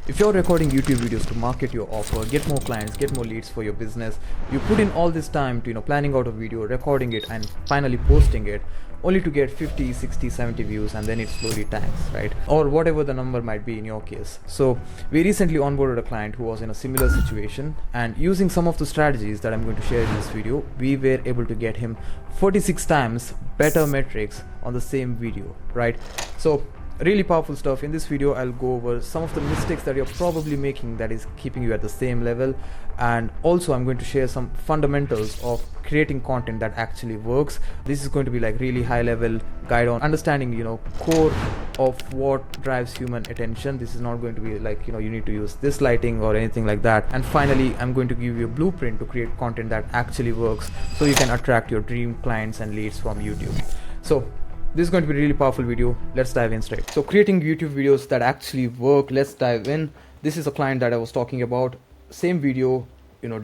If you're recording YouTube videos to market your offer, get more clients, get more leads for your business, you put in all this time to planning out a video, recording it, and finally posting it, only to get 50, 60, 70 views, and then it slowly tanks, right? Or whatever the number might be in your case. So we recently onboarded a client who was in a similar situation, and using some of the strategies that I'm going to share in this video, we were able to get him 46 times better metrics on the same video, right? So really powerful stuff. In this video I'll go over some of the mistakes that you're probably making that is keeping you at the same level, and also I'm going to share some fundamentals of creating content that actually works. This is going to be like really high level guide on understanding core of what drives human attention. This is not going to be like you need to use this lighting or anything like that. And finally I'm going to give you a blueprint to create content that actually works so you can attract your dream clients and leads from YouTube. So this is going to be a really powerful video. Let's dive in straight. So creating YouTube videos that actually work. Let's dive in. This is a client that I was talking about. Same video,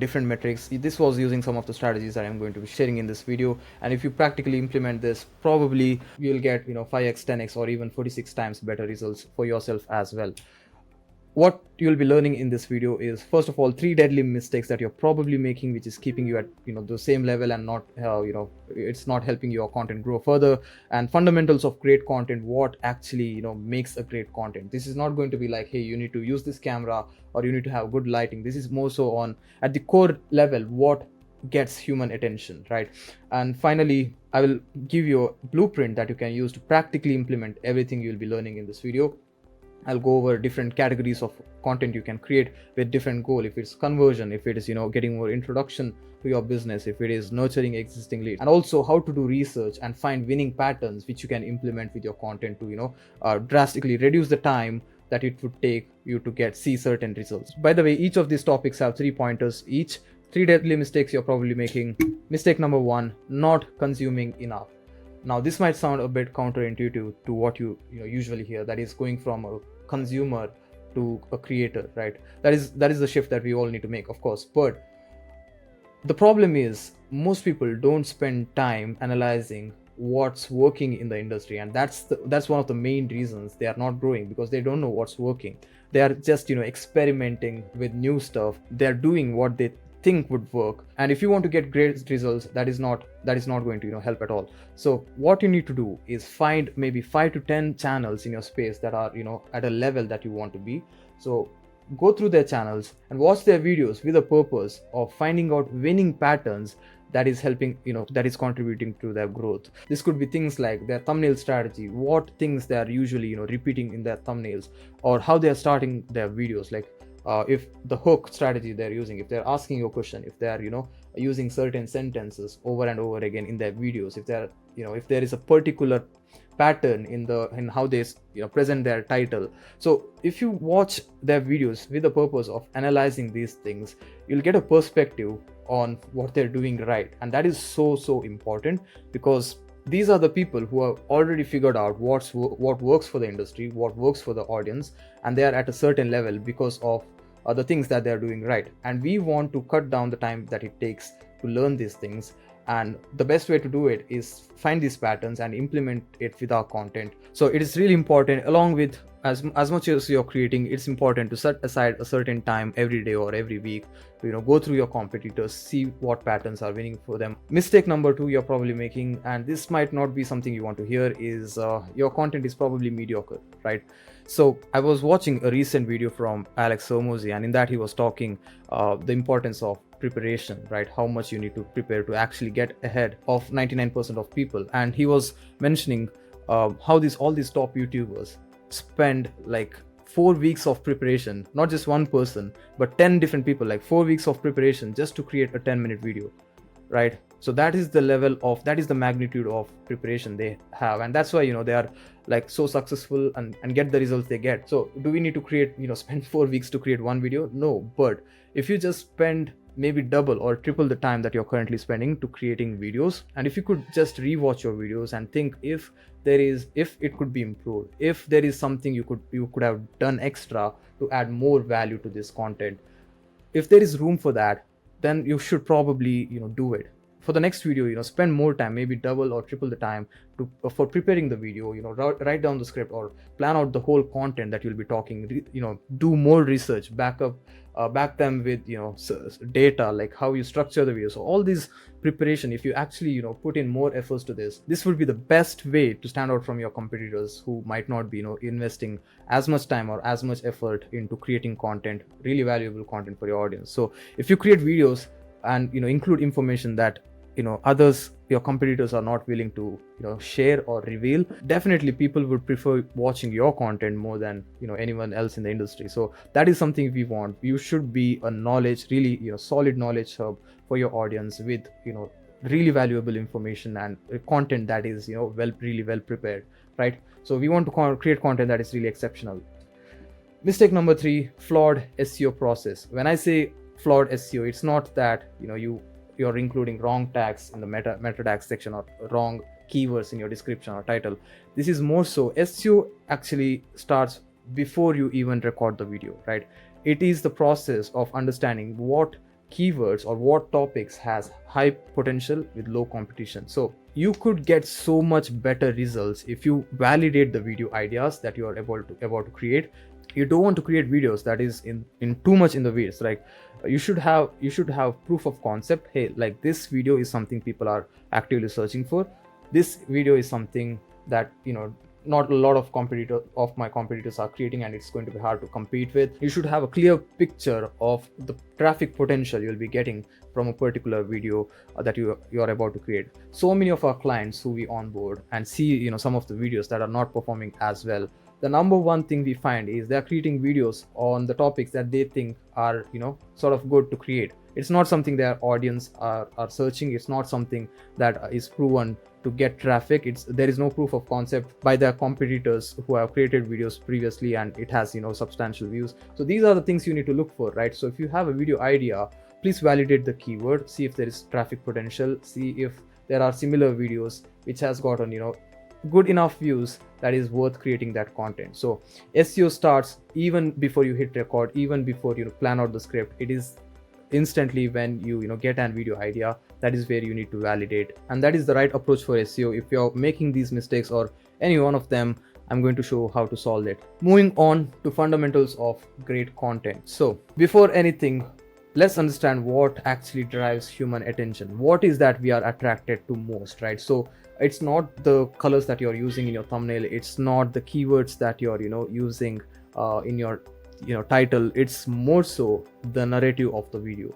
different metrics. This was using some of the strategies that I'm going to be sharing in this video. And if you practically implement this, probably you'll get 5x, 10x, or even 46 times better results for yourself as well. What you'll be learning in this video is, first of all, 3 deadly mistakes that you're probably making, which is keeping you at the same level and not it's not helping your content grow further. And fundamentals of great content, what actually makes a great content. This is not going to be like, hey, you need to use this camera or you need to have good lighting. This is more so on at the core level, what gets human attention, right? And finally I will give you a blueprint that you can use to practically implement everything you'll be learning in this video. I'll go over different categories of content you can create with different goal. If it's conversion, if it is getting more introduction to your business, if it is nurturing existing leads, and also how to do research and find winning patterns which you can implement with your content to drastically reduce the time that it would take you to see certain results. By the way, each of these topics have 3 pointers each. 3 deadly mistakes you're probably making. Mistake number 1, not consuming enough. Now this might sound a bit counterintuitive to what you usually hear, that is going from a consumer to a creator, right? That is the shift that we all need to make, of course. But the problem is most people don't spend time analyzing what's working in the industry, and that's one of the main reasons they are not growing, because they don't know what's working. They are just experimenting with new stuff. They're doing what they think would work, and if you want to get great results, that is not going to help at all. So what you need to do is find maybe 5 to 10 channels in your space that are at a level that you want to be. So go through their channels and watch their videos with a purpose of finding out winning patterns that is helping that is contributing to their growth. This could be things like their thumbnail strategy, what things they are usually repeating in their thumbnails, or how they are starting their videos, like if the hook strategy they're using, if they're asking you a question, if they are using certain sentences over and over again in their videos, if they're if there is a particular pattern in how they present their title. So if you watch their videos with the purpose of analyzing these things, you'll get a perspective on what they're doing right. And that is so important, because these are the people who have already figured out what works for the industry, what works for the audience, and they are at a certain level because of the things that they are doing right. And we want to cut down the time that it takes to learn these things, and the best way to do it is find these patterns and implement it with our content. So it is really important, along with as much as you're creating, it's important to set aside a certain time every day or every week to go through your competitors, see what patterns are winning for them. Mistake number 2 you're probably making, and this might not be something you want to hear, is your content is probably mediocre, right? So I was watching a recent video from Alex Hormozi, and in that he was talking the importance of preparation, right? How much you need to prepare to actually get ahead of 99% of people. And he was mentioning how all these top YouTubers spend like 4 weeks of preparation, not just one person, but 10 different people, like 4 weeks of preparation just to create a 10-minute video, right? So that is the magnitude of preparation they have, and that's why they are like so successful and get the results they get. So do we need to spend 4 weeks to create one video? No. But if you just spend maybe double or triple the time that you're currently spending to creating videos, and if you could just rewatch your videos and think if it could be improved, if there is something you could have done extra to add more value to this content, if there is room for that, then you should probably do it. for the next video, spend more time, maybe double or triple the time for preparing the video, write down the script or plan out the whole content that you'll be talking, do more research, back them with data, like how you structure the video. So all these preparation, if you actually put in more efforts to this would be the best way to stand out from your competitors who might not be investing as much time or as much effort into creating content, really valuable content for your audience. So if you create videos and include information that others, your competitors, are not willing to share or reveal, definitely people would prefer watching your content more than anyone else in the industry. So that is something we want. You should be a knowledge, really solid knowledge hub for your audience with really valuable information and content that is really well prepared, right? So we want to create content that is really exceptional. Mistake number 3, flawed SEO process. When I say flawed SEO, it's not that you're including wrong tags in the meta tags section or wrong keywords in your description or title. This is more so, SEO actually starts before you even record the video, right? It is the process of understanding what keywords or what topics has high potential with low competition. So you could get so much better results if you validate the video ideas that you are about to create. You don't want to create videos that is in too much in the weeds. Like you should have proof of concept. Hey, like this video is something people are actively searching for. This video is something that not a lot of my competitors are creating, and it's going to be hard to compete with. You should have a clear picture of the traffic potential you'll be getting from a particular video that you're about to create. So many of our clients who we onboard and see some of the videos that are not performing as well, the number one thing we find is they're creating videos on the topics that they think are sort of good to create. It's not something their audience are searching. It's not something that is proven to get traffic. There is no proof of concept by their competitors who have created videos previously and it has substantial views. So these are the things you need to look for, right? So if you have a video idea, please validate the keyword, see if there is traffic potential, see if there are similar videos which has gotten good enough views that is worth creating that content. So SEO starts even before you hit record, even before you plan out the script. It is instantly when you get an video idea, that is where you need to validate, and that is the right approach for SEO. If you're making these mistakes or any one of them, I'm going to show how to solve it. Moving on to fundamentals of great content. So before anything, let's understand what actually drives human attention. What is that we are attracted to most, right? So it's not the colors that you're using in your thumbnail, it's not the keywords that you're using in your title. It's more so the narrative of the video.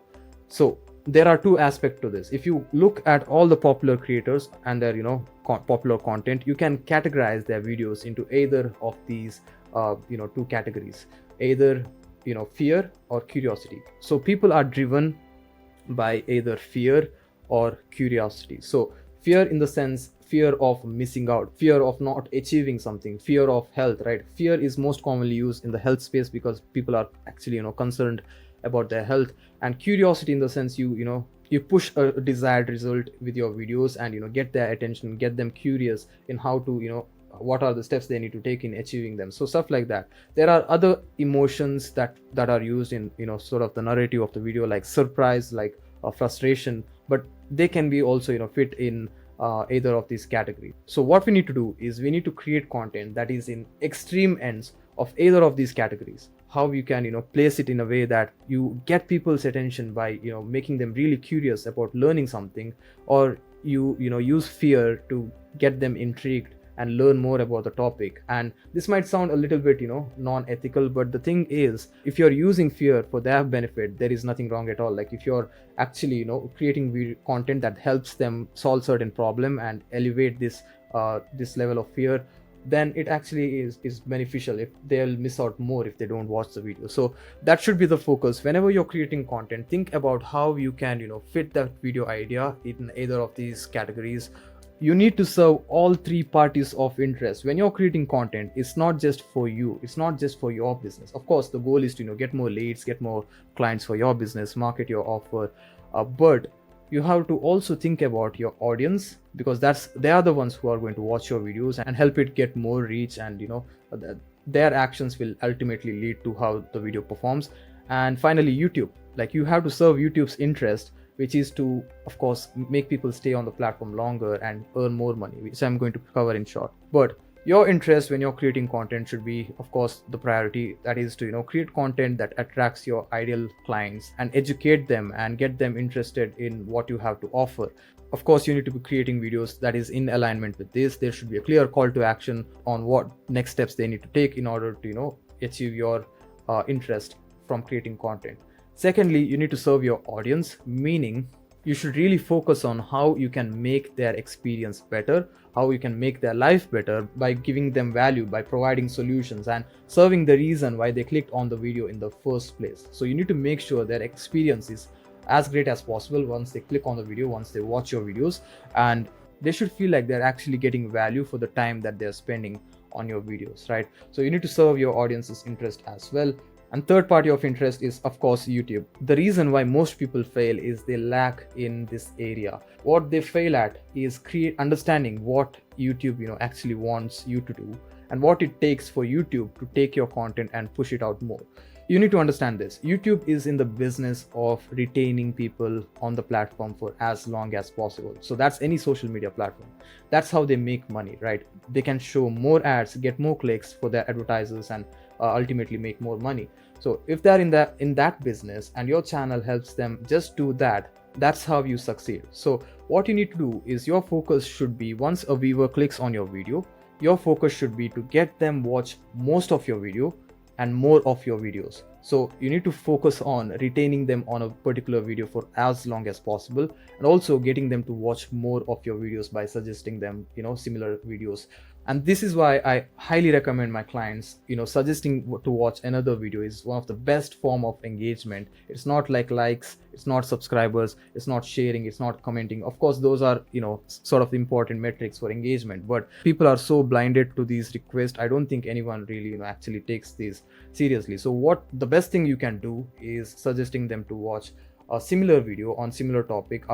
So there are two aspects to this. If you look at all the popular creators and their popular content, you can categorize their videos into either of these two categories, either fear or curiosity. So people are driven by either fear or curiosity. So fear in the sense, fear of missing out, fear of not achieving something, fear of health, right? Fear is most commonly used in the health space because people are actually concerned about their health. And curiosity in the sense, you push a desired result with your videos and get their attention, get them curious in how to what are the steps they need to take in achieving them. So stuff like that. There are other emotions that are used in sort of the narrative of the video, like surprise, like frustration, but they can be also fit in either of these categories. So what we need to do is we need to create content that is in extreme ends of either of these categories. How you can place it in a way that you get people's attention by making them really curious about learning something, or you use fear to get them intrigued and learn more about the topic. And this might sound a little bit non-ethical, but the thing is, if you're using fear for their benefit, there is nothing wrong at all. Like if you're actually creating content that helps them solve certain problem and elevate this level of fear, then it actually is beneficial. If they'll miss out more if they don't watch the video. So that should be the focus. Whenever you're creating content, think about how you can fit that video idea in either of these categories. You need to serve all three parties of interest. When you're creating content, it's not just for you, it's not just for your business. Of course, the goal is to get more leads, get more clients for your business, market your offer, but you have to also think about your audience, because they are the ones who are going to watch your videos and help it get more reach, and their actions will ultimately lead to how the video performs. And finally, YouTube, like you have to serve YouTube's interest which is to, of course, make people stay on the platform longer and earn more money, which I'm going to cover in short. But your interest when you're creating content should be, of course, the priority. That is to create content that attracts your ideal clients and educate them and get them interested in what you have to offer. Of course, you need to be creating videos that is in alignment with this. There should be a clear call to action on what next steps they need to take in order to achieve your interest from creating content. Secondly, you need to serve your audience, meaning you should really focus on how you can make their experience better, how you can make their life better by giving them value, by providing solutions and serving the reason why they clicked on the video in the first place. So you need to make sure their experience is as great as possible once they click on the video, once they watch your videos, and they should feel like they're actually getting value for the time that they're spending on your videos, right? So you need to serve your audience's interest as well. And third party of interest is, of course, YouTube. The reason why most people fail is they lack in this area. What they fail at is understanding what YouTube actually wants you to do and what it takes for YouTube to take your content and push it out more. You need to understand this. YouTube is in the business of retaining people on the platform for as long as possible. So that's any social media platform. That's how they make money, right? They can show more ads, get more clicks for their advertisers, and ultimately make more money. So if they're in that business and your channel helps them just do that, that's how you succeed. So what you need to do is your focus should be, once a viewer clicks on your video, your focus should be to get them watch most of your video and more of your videos. So you need to focus on retaining them on a particular video for as long as possible, and also getting them to watch more of your videos by suggesting them similar videos. And this is why I highly recommend my clients, suggesting to watch another video is one of the best form of engagement. It's not like likes, it's not subscribers, it's not sharing, it's not commenting. Of course, those are, sort of important metrics for engagement, but people are so blinded to these requests. I don't think anyone really, actually takes these seriously. So the best thing you can do is suggesting them to watch a similar video on similar topic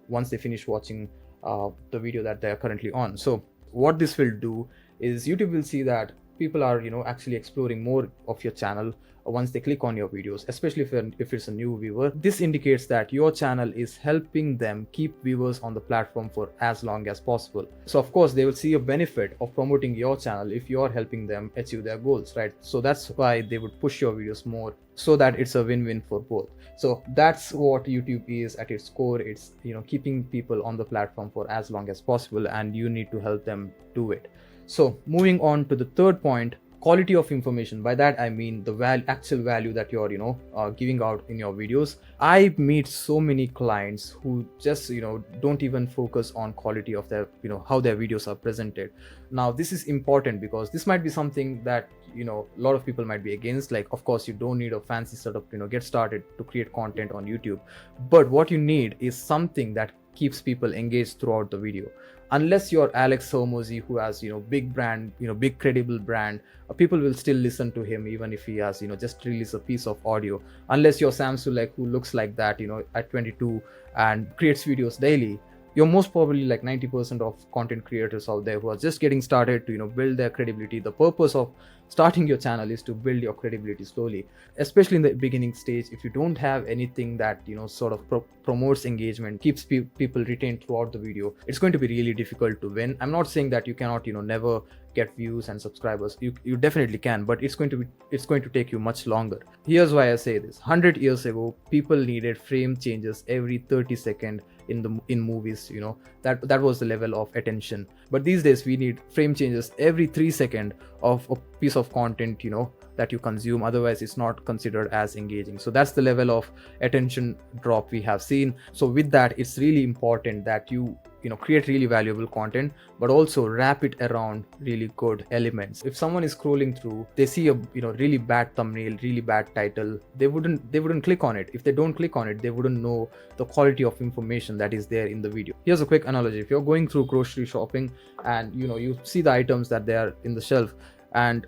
once they finish watching the video that they are currently on. So what this will do is YouTube will see that people are actually exploring more of your channel once they click on your videos, especially if it's a new viewer. This indicates that your channel is helping them keep viewers on the platform for as long as possible. So of course they will see a benefit of promoting your channel if you are helping them achieve their goals, right? So that's why they would push your videos more, so that it's a win-win for both. So that's what YouTube is at its core. It's keeping people on the platform for as long as possible, and you need to help them do it. So moving on to the third point, quality of information. By that I mean the actual value that you're giving out in your videos. I meet so many clients who just don't even focus on quality of their how their videos are presented. Now this is important because this might be something that a lot of people might be against. Like, of course, you don't need a fancy setup get started to create content on YouTube, but what you need is something that keeps people engaged throughout the video. Unless you're Alex Hormozy, who has big brand, big credible brand, people will still listen to him even if he has just released a piece of audio. Unless you're Sam Sulek, who looks like that at 22 and creates videos daily, you're most probably like 90% of content creators out there who are just getting started to build their credibility. The purpose of starting your channel is to build your credibility slowly, especially in the beginning stage. If you don't have anything that sort of promotes engagement, keeps people retained throughout the video, it's going to be really difficult to win. I'm not saying that you cannot never get views and subscribers. You definitely can, but it's going to take you much longer. Here's why I say this. 100 years ago, people needed frame changes every 30 seconds in movies. That was the level of attention. But these days we need frame changes every 3 seconds of a piece of content that you consume. Otherwise it's not considered as engaging. So that's the level of attention drop we have seen. So with that, it's really important that you create really valuable content, but also wrap it around really good elements. If someone is scrolling through, they see a really bad thumbnail, really bad title, they wouldn't click on it. If they don't click on it, they wouldn't know the quality of information that is there in the video. Here's a quick analogy. If you're going through grocery shopping and you see the items that they are in the shelf, and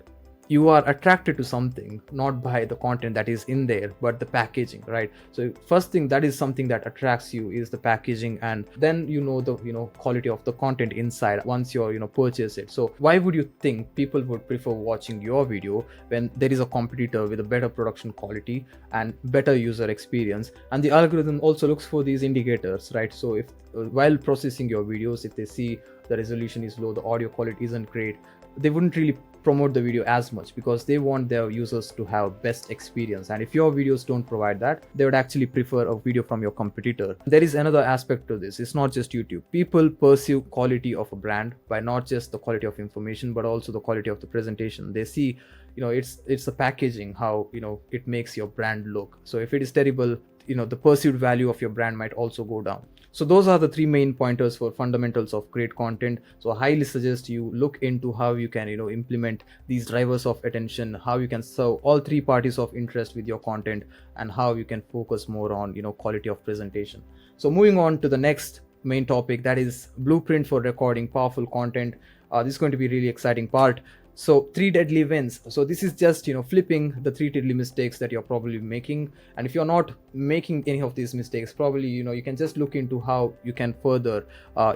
you are attracted to something not by the content that is in there, but the packaging, right? So first thing, that is something that attracts you is the packaging, and then the quality of the content inside once you're purchase it. So why would you think people would prefer watching your video when there is a competitor with a better production quality and better user experience? And the algorithm also looks for these indicators, right? So if while processing your videos, if they see the resolution is low, the audio quality isn't great, they wouldn't really promote the video as much, because they want their users to have best experience. And if your videos don't provide that, they would actually prefer a video from your competitor. There is another aspect to this. It's not just YouTube. People pursue quality of a brand by not just the quality of information, but also the quality of the presentation. They see it's the packaging, how it makes your brand look. So if it is terrible, the perceived value of your brand might also go down. So those are the three main pointers for fundamentals of great content. So I highly suggest you look into how you can implement these drivers of attention, how you can serve all three parties of interest with your content, and how you can focus more on quality of presentation. So moving on to the next main topic, that is blueprint for recording powerful content. This is going to be a really exciting part. So 3 deadly wins. So this is just flipping the 3 deadly mistakes that you're probably making. And if you're not making any of these mistakes, probably you can just look into how you can further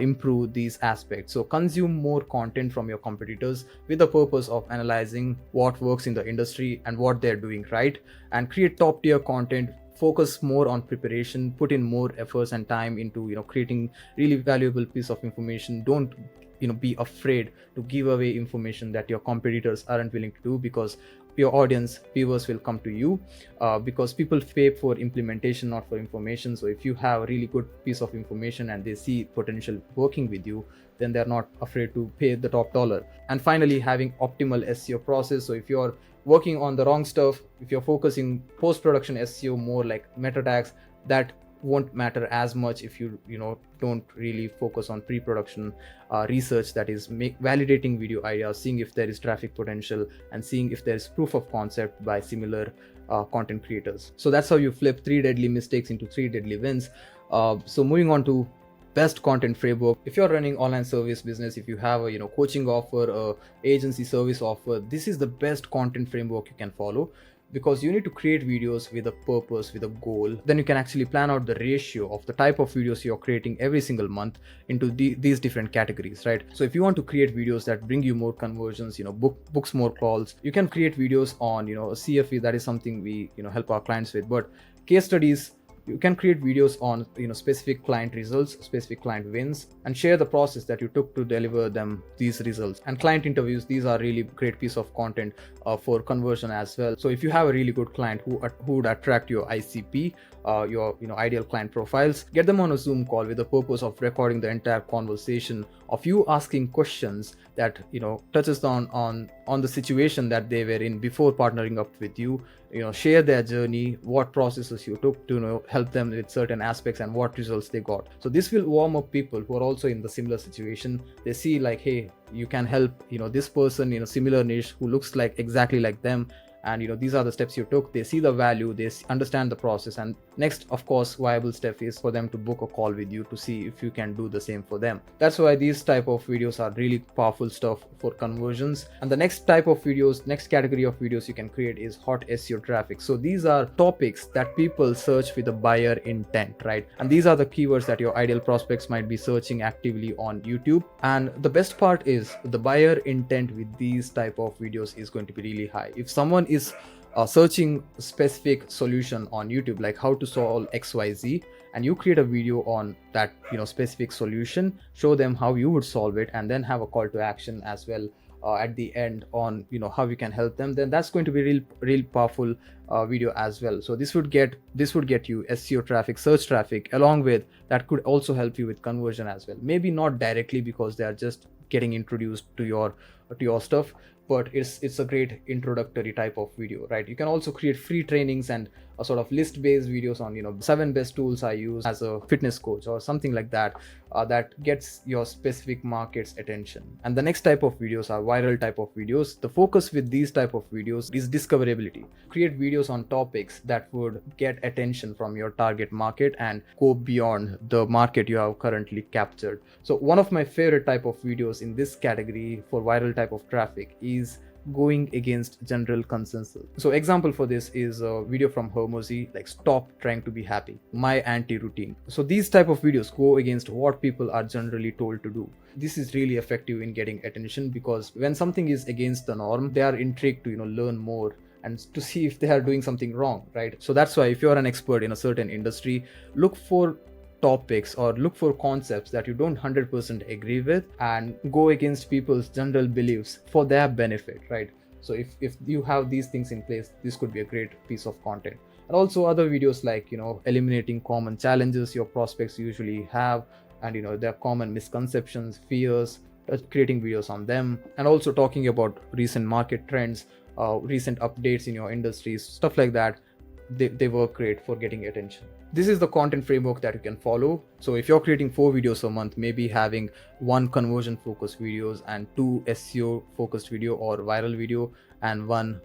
improve these aspects. So consume more content from your competitors with the purpose of analyzing what works in the industry and what they're doing right, and create top tier content. Focus more on preparation, put in more efforts and time into creating really valuable piece of information. Don't be afraid to give away information that your competitors aren't willing to do, because your audience, viewers, will come to you, because people pay for implementation, not for information. So if you have a really good piece of information and they see potential working with you, then they're not afraid to pay the top dollar. And finally, having optimal SEO process. So if you're working on the wrong stuff, if you're focusing post-production SEO more like meta tags, that won't matter as much if you don't really focus on pre-production research, that is validating video ideas, seeing if there is traffic potential, and seeing if there is proof of concept by similar content creators. So that's how you flip 3 deadly mistakes into 3 deadly wins. So moving on to best content framework. If you're running online service business, if you have a coaching offer, agency service offer, this is the best content framework you can follow, because you need to create videos with a purpose, with a goal. Then you can actually plan out the ratio of the type of videos you're creating every single month into these different categories, right? So if you want to create videos that bring you more conversions, books more calls, you can create videos on a CFE. That is something we help our clients with. But case studies, you can create videos on specific client results, specific client wins, and share the process that you took to deliver them these results. And client interviews, these are really great piece of content for conversion as well. So if you have a really good client who would attract your ICP, your ideal client profiles, get them on a Zoom call with the purpose of recording the entire conversation of you asking questions that touches on the situation that they were in before partnering up with you. Share their journey, what processes you took to help them with certain aspects, and what results they got. So this will warm up people who are also in the similar situation. They see like, hey, you can help this person similar niche who looks like exactly like them, and these are the steps you took. They see the value, they understand the process, and next, of course, viable step is for them to book a call with you to see if you can do the same for them. That's why these type of videos are really powerful stuff for conversions. And the next type of videos, next category of videos you can create is hot SEO traffic. So these are topics that people search with a buyer intent, right? And these are the keywords that your ideal prospects might be searching actively on YouTube. And the best part is the buyer intent with these type of videos is going to be really high. If someone is searching a specific solution on YouTube, like how to solve XYZ, and you create a video on that specific solution, show them how you would solve it, and then have a call to action as well at the end on how you can help them, then that's going to be real powerful video as well. So this would get you SEO traffic, search traffic, along with that could also help you with conversion as well. Maybe not directly, because they are just getting introduced to your stuff, but it's a great introductory type of video, right? You can also create free trainings and a sort of list-based videos on 7 best tools I use as a fitness coach or something like that, that gets your specific market's attention. And the next type of videos are viral type of videos. The focus with these type of videos is discoverability. Create videos on topics that would get attention from your target market and go beyond the market you have currently captured. So one of my favorite type of videos in this category for viral type of traffic is going against general consensus. So example for this is a video from Hermosi, like stop trying to be happy, my anti-routine. So these type of videos go against what people are generally told to do. This is really effective in getting attention, because when something is against the norm, they are intrigued to learn more and to see if they are doing something wrong, right? So that's why if you're an expert in a certain industry, look for topics or look for concepts that you don't 100% agree with and go against people's general beliefs for their benefit, right? So if you have these things in place, this could be a great piece of content. And also other videos like eliminating common challenges your prospects usually have, and their common misconceptions, fears, creating videos on them, and also talking about recent market trends, recent updates in your industries, stuff like that. They work great for getting attention. This is the content framework that you can follow. So if you're creating 4 videos a month, maybe having 1 conversion focused videos and 2 SEO focused video or viral video, and 1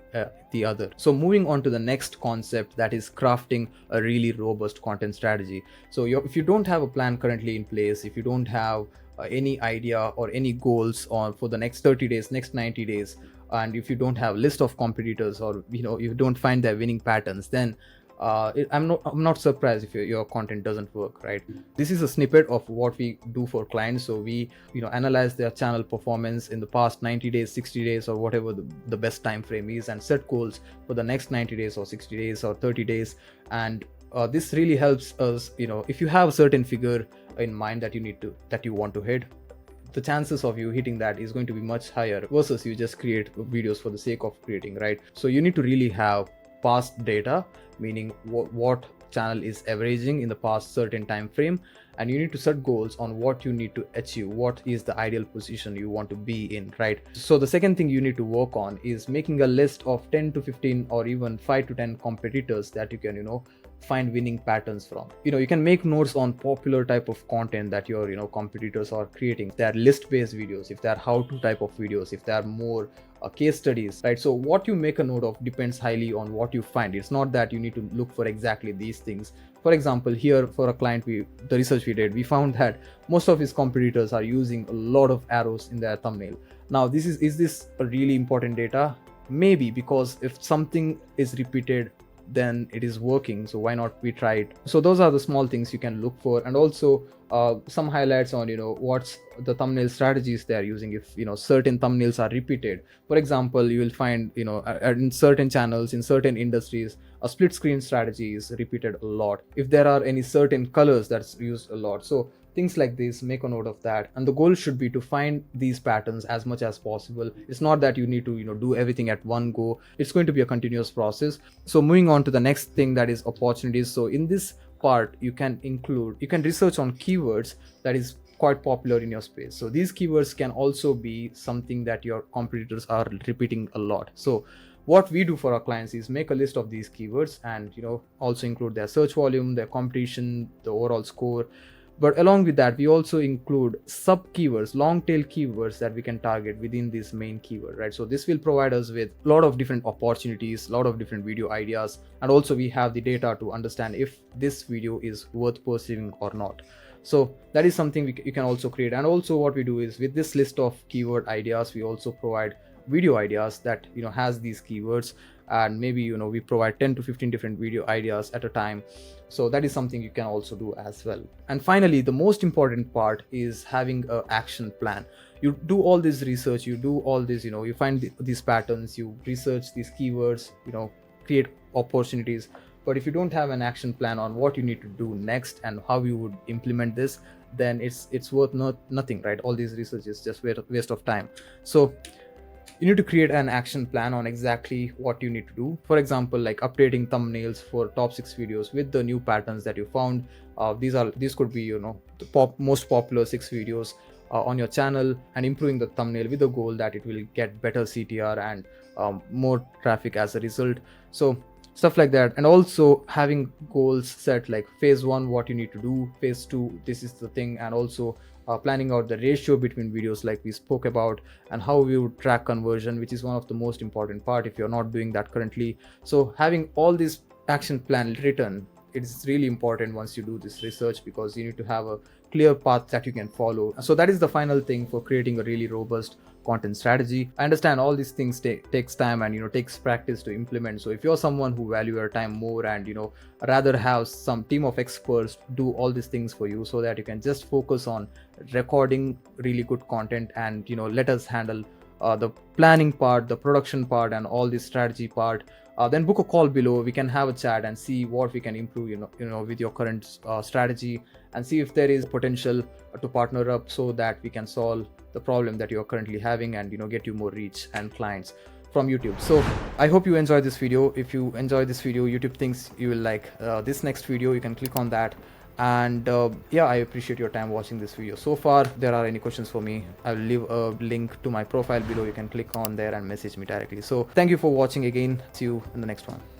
the other. So moving on to the next concept, that is crafting a really robust content strategy. So if you don't have a plan currently in place, if you don't have any idea or any goals for the next 30 days, next 90 days, and if you don't have list of competitors, or you don't find their winning patterns, then I'm not surprised if your content doesn't work, right? This is a snippet of what we do for clients. So we analyze their channel performance in the past 90 days, 60 days, or whatever the best time frame is, and set goals for the next 90 days or 60 days or 30 days. And this really helps us, if you have a certain figure in mind that you want to hit, the chances of you hitting that is going to be much higher versus you just create videos for the sake of creating, right? So you need to really have past data, meaning what channel is averaging in the past certain time frame, and you need to set goals on what you need to achieve, what is the ideal position you want to be in, right? So the second thing you need to work on is making a list of 10 to 15 or even 5 to 10 competitors that you can find winning patterns from. You can make notes on popular type of content that your competitors are creating. If they are list based videos, if they are how to type of videos, if they are more case studies, right? So what you make a note of depends highly on what you find. It's not that you need to look for exactly these things. For example, here for a client, the research we did, we found that most of his competitors are using a lot of arrows in their thumbnail. Now is this a really important data? Maybe, because if something is repeated, then it is working, so why not we try it? So those are the small things you can look for. And also some highlights on what's the thumbnail strategies they are using. If certain thumbnails are repeated, for example, you will find in certain channels, in certain industries, a split screen strategy is repeated a lot. If there are any certain colors that's used a lot, so things like this, make a note of that. And the goal should be to find these patterns as much as possible. It's not that you need to do everything at one go. It's going to be a continuous process. So moving on to the next thing, that is opportunities. So in this part, you can research on keywords that is quite popular in your space. So these keywords can also be something that your competitors are repeating a lot. So what we do for our clients is make a list of these keywords and also include their search volume, their competition, the overall score. But along with that, we also include sub keywords, long tail keywords that we can target within this main keyword, right? So this will provide us with a lot of different opportunities, a lot of different video ideas, and also we have the data to understand if this video is worth pursuing or not. So that is something you can also create. And also what we do is, with this list of keyword ideas, we also provide video ideas that has these keywords, and maybe we provide 10 to 15 different video ideas at a time. So that is something you can also do as well. And finally, the most important part is having an action plan. You do all this research, you do all this, you find these patterns, you research these keywords, create opportunities. But if you don't have an action plan on what you need to do next and how you would implement this, then it's worth nothing, right? All these research is just waste of time. So you need to create an action plan on exactly what you need to do. For example, like updating thumbnails for top 6 videos with the new patterns that you found. These could be the most popular 6 videos on your channel, and improving the thumbnail with the goal that it will get better CTR and more traffic as a result. So stuff like that. And also having goals set, like phase 1 what you need to do, phase 2 this is the thing, and also planning out the ratio between videos like we spoke about, and how we would track conversion, which is one of the most important part if you're not doing that currently. So having all this action plan written, it is really important once you do this research, because you need to have a clear path that you can follow. So that is the final thing for creating a really robust content strategy. I understand all these things takes time and takes practice to implement. So if you're someone who value your time more and rather have some team of experts do all these things for you, so that you can just focus on recording really good content and let us handle the planning part, the production part, and all this strategy part, then book a call below. We can have a chat and see what we can improve with your current strategy, and see if there is potential to partner up so that we can solve the problem that you're currently having and get you more reach and clients from YouTube. So I hope you enjoyed this video. If you enjoyed this video, YouTube thinks you will like this next video, you can click on that. And yeah, I appreciate your time watching this video so far. If there are any questions for me, I'll leave a link to my profile below. You can click on there and message me directly. So thank you for watching again. See you in the next one.